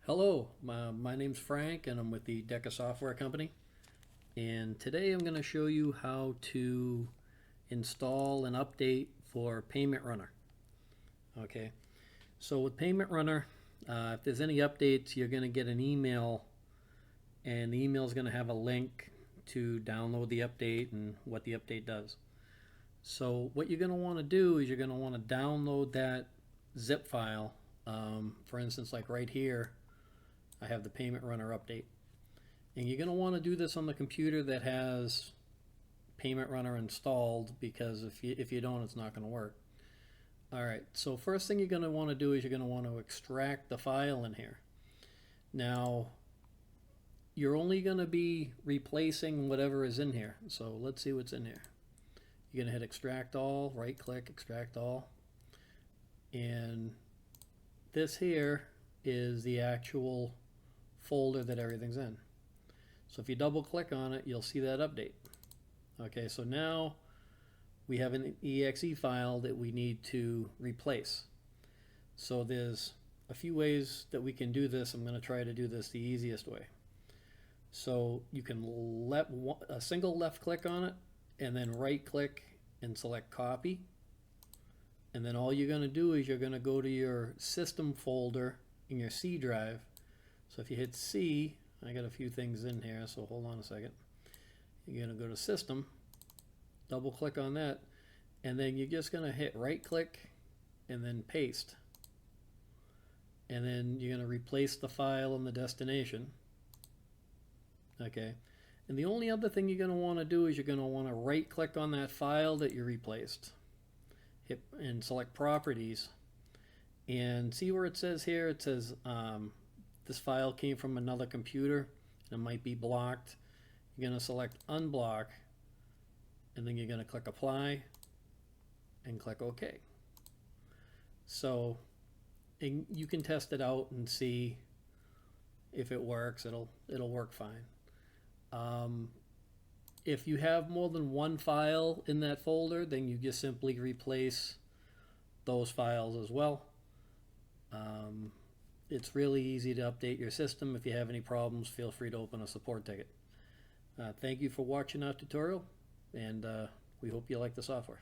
Hello, my name's Frank and I'm with the Deca Software Company. And today I'm going to show you how to install an update for Payment Runner. Okay, so with Payment Runner, if there's any updates, you're going to get an email, and the email is going to have a link to download the update and what the update does. So what you're going to want to do is you're going to want to download that zip file. For instance, like right here, I have the Payment Runner update. And you're going to want to do this on the computer that has Payment Runner installed, because if you don't, it's not going to work. Alright, so first thing you're going to want to do is you're going to want to extract the file in here. Now, you're only going to be replacing whatever is in here. So let's see what's in here. You're going to hit extract all, right click, extract all. And this here is the actual folder that everything's in. So if you double click on it, you'll see that update. Okay, so now we have an exe file that we need to replace. So there's a few ways that we can do this. I'm going to try to do this the easiest way. So you can let a single left click on it and then right click and select copy. And then all you're going to do is you're going to go to your system folder in your C drive. So if you hit C, I got a few things in here, so hold on a second. You're going to go to System, double click on that, and then you're just going to hit right click and then paste. And then you're going to replace the file in the destination. Okay. And the only other thing you're going to want to do is you're going to want to right click on that file that you replaced. Hit and select Properties. And see where it says here, it says this file came from another computer and it might be blocked. You're going to select Unblock, and then you're going to click Apply and click OK. So you can test it out and see if it works. It'll work fine. If you have more than one file in that folder, then you just simply replace those files as well. It's really easy to update your system. If you have any problems, feel free to open a support ticket. Thank you for watching our tutorial, and we hope you like the software.